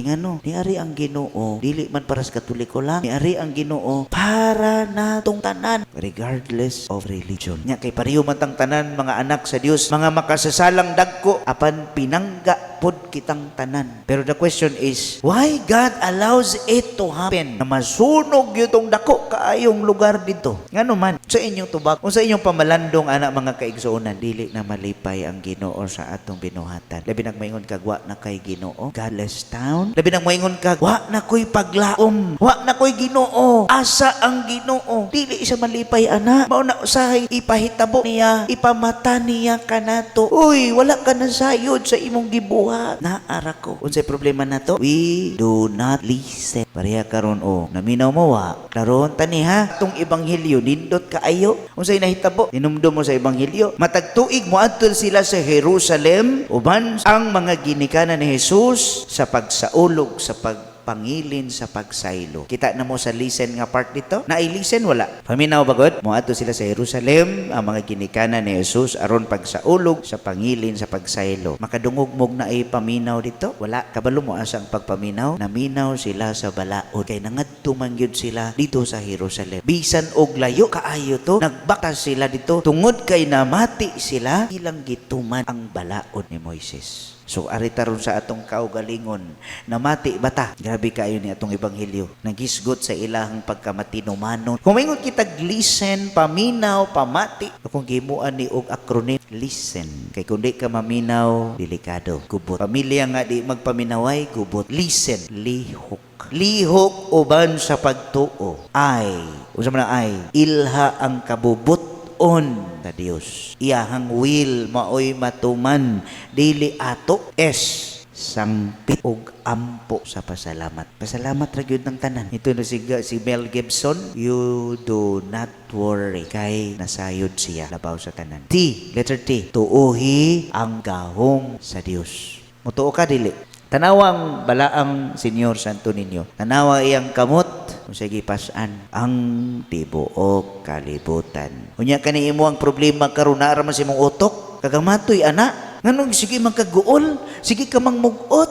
Ngano, niari ang Ginoo, dili man para sa Katoliko lang, niari ang Ginoo para natong tanan, regardless of religion. Nya kay pareho man tang tanan mga anak sa Dios, mga makasasalang dagko, apan pinangga pod kitang tanan. Pero the question is, why God allows it to happen? Na masunog yutong dako kaayong lugar dito. Ngano man, sa inyong tubag, o sa inyong pamalandong anak mga kaigsuonan, dili na malipay ang Ginoo sa atong binuhatan. Labi nagmaingon kag wa na kay Ginoo, godless town. Labi nagmaingon kag wa na koy paglaom, wa na koy Ginoo. Asa ang Ginoo? Dili isa malipay ana. Mao na usahay ipahitabo niya, ipamata niya kanato. Uy, wala ka na sayod sa imong gibuhat. Naara ko. Unsay problema nato? We do not listen. Pareha karon naminaw mo wa. Karon tani ha, tong ebanghelyo nindot kaayo. Unsay nahitabo? Hinumdum mo sa ebanghelyo. Matag tuig moadto sila sa Jerusalem uban ang mga ginikanan ni Jesus sa pagsaulog sa pangilin sa pagsaylo. Kita na mo sa listen nga part dito? Nailisen wala. Paminaw bagod? Moadto sila sa Jerusalem ang mga ginikanan ni Jesus aron pagsaulog sa pangilin sa pagsaylo. Makadungog-mog na ay paminaw dito? Wala. Kabalo mo asa ang pagpaminaw? Naminaw sila sa balaod. Kay nangadto man gyud sila dito sa Jerusalem. Bisan og layo kaayo to, nagbakas sila dito tungod kay namati sila ilang gituman ang balaod ni Moises. So, arita ron sa atong kaugalingon, namati bata. Grabe kayo ni atong ebanghelyo. Nagisgot sa ilahang pagkamatinumanon. Kung maingon kita listen, paminaw, pamati. Kung gimuan ni og acronym, listen. Kay kung di ka maminaw, delikado. Gubot. Pamilya nga di magpaminaway, gubot. Listen, lihok. Lihok uban sa pagtuo. Ay, usa man ay, ilha ang kabubot sa Dios. Iyahang will maoy matuman dili ato sangpit og ampo sa pasalamat. Pasalamat ra gyud ng tanan. Ito na si Mel Gibson, you do not worry kay nasayod siya labaw sa tanan. Letter T, tuohi ang gahom sa Dios. Mutuo ka dili. Tanawang balaang Senyor Santo Niño. Tanawa iyang kamot kung sige pasan ang tibuok kalibutan. Unya kani imo ang problema karon naa man sa imong utok. Kagamatoy ana. Nganong sige magkaguol, sige ka mangmugot.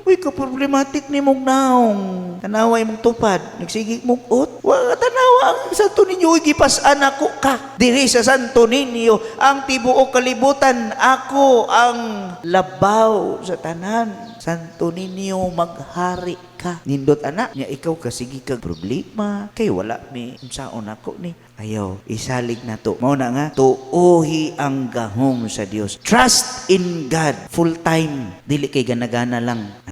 Uy ka problematic ni mong naong. Tanawa imong tupad, nagsige mugot. Wa tanawa ang Santo Niño gipasan ako ka. Diri sa Santo Niño ang tibuok kalibutan, ako ang labaw sa tanan. Santo Niño maghari ka. Nindot anak niya ikaw kasigi kag problema kay wala mi unsaon ako ni. Ayaw, isalig na to. Mao na nga, tuohi ang gahom sa Dios. Trust in God full time. Dili kay gana-gana lang.